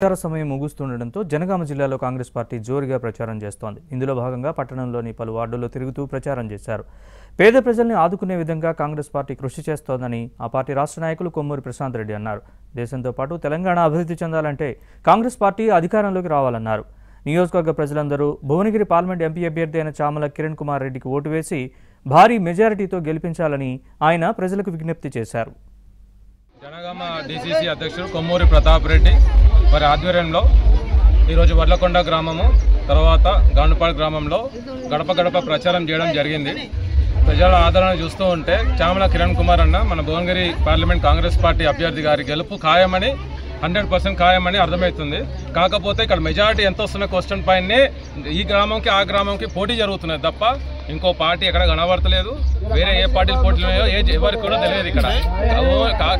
ప్రచార సమయం ముగుస్తుండటంతో జనగామ జిల్లాలో కాంగ్రెస్ పార్టీ జోరుగా ప్రచారం చేస్తోంది. ఇందులో భాగంగా పట్టణంలోని పలు వార్డుల్లో తిరుగుతూ ప్రచారం చేశారు. పేద ప్రజల్ని ఆదుకునే విధంగా కాంగ్రెస్ పార్టీ కృషి చేస్తోందని ఆ పార్టీ రాష్ట్ర నాయకులు కొమ్మూరి ప్రశాంత్ రెడ్డి అన్నారు. దేశంతో పాటు తెలంగాణ అభివృద్ధి చెందాలంటే కాంగ్రెస్ పార్టీ అధికారంలోకి రావాలన్నారు. నియోజకవర్గ ప్రజలందరూ భువనగిరి పార్లమెంట్ ఎంపీ అభ్యర్థి అయిన చామల కిరణ్ కుమార్ రెడ్డికి ఓటు వేసి భారీ మెజారిటీతో గెలిపించాలని ఆయన ప్రజలకు విజ్ఞప్తి చేశారు. జనగామ డీసీసీ అధ్యక్షుడు కొమ్మూరి ప్రతాప్ రెడ్డి వారి ఆధ్వర్యంలో ఈరోజు వర్లకొండ గ్రామము తర్వాత గానుపాడు గ్రామంలో గడప గడప ప్రచారం చేయడం జరిగింది. ప్రజల ఆదరణ చూస్తూ ఉంటే చామల కిరణ్ కుమార్ అన్న మన భువనగిరి పార్లమెంట్ కాంగ్రెస్ పార్టీ అభ్యర్థి గారి గెలుపు ఖాయమని 100% ఖాయమని అర్థమవుతుంది. కాకపోతే ఇక్కడ మెజారిటీ ఎంత వస్తున్న క్వశ్చన్ పైనే ఈ గ్రామంకి ఆ గ్రామంకి పోటీ జరుగుతున్నది తప్ప ఇంకో పార్టీ ఎక్కడ కనబడతలేదు. వేరే ఏ పార్టీలు పోటీలు ఉన్నాయో ఎవరికి కూడా తెలియదు. ఇక్కడ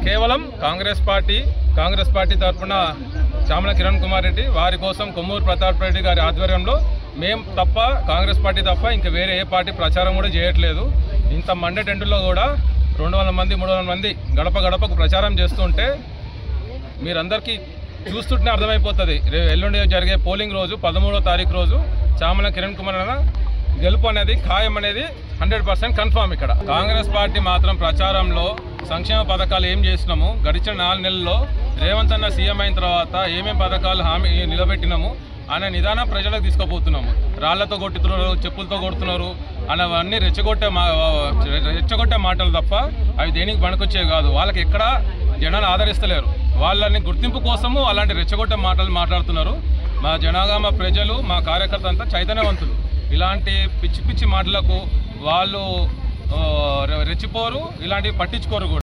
కేవలం కాంగ్రెస్ పార్టీ తరఫున చామల కిరణ్ కుమార్ రెడ్డి వారి కోసం కొమ్మూరు ప్రతాప్ రెడ్డి గారి ఆధ్వర్యంలో మేము తప్ప కాంగ్రెస్ పార్టీ తప్ప ఇంకా వేరే ఏ పార్టీ ప్రచారం కూడా చేయట్లేదు. ఇంత మండే టెంటుల్లో కూడా 200 మంది 300 మంది గడప గడపకు ప్రచారం చేస్తుంటే మీరందరికీ చూస్తుంటే అర్థమైపోతుంది. ఎల్లుండి జరిగే పోలింగ్ రోజు 13వ తారీఖు రోజు చామల కిరణ్ కుమార్ అన్న గెలుపు అనేది ఖాయం అనేది 100% కన్ఫామ్. ఇక్కడ కాంగ్రెస్ పార్టీ మాత్రం ప్రచారంలో సంక్షేమ పథకాలు ఏం చేసినాము, గడిచిన 4 నెలల్లో రేవంత్ అన్న సీఎం అయిన తర్వాత ఏమేమి పథకాలు హామీ నిలబెట్టినాము అనే నిదానం ప్రజలకు తీసుకుపోతున్నాము. రాళ్లతో కొట్టుతున్నారు, చెప్పులతో కొడుతున్నారు అనేవన్నీ రెచ్చగొట్టే మాటలు తప్ప అవి దేనికి పనికొచ్చేవి కాదు. వాళ్ళకి ఎక్కడ జనాలు ఆదరిస్తలేరు. వాళ్ళని గుర్తింపు కోసము అలాంటి రెచ్చగొట్టే మాటలు మాట్లాడుతున్నారు. మా జనగామ ప్రజలు మా కార్యకర్త అంతా చైతన్యవంతులు. ఇలాంటి పిచ్చి పిచ్చి మాటలకు వాళ్ళు రెచ్చిపోరు, ఇలాంటివి పట్టించుకోరు కూడా.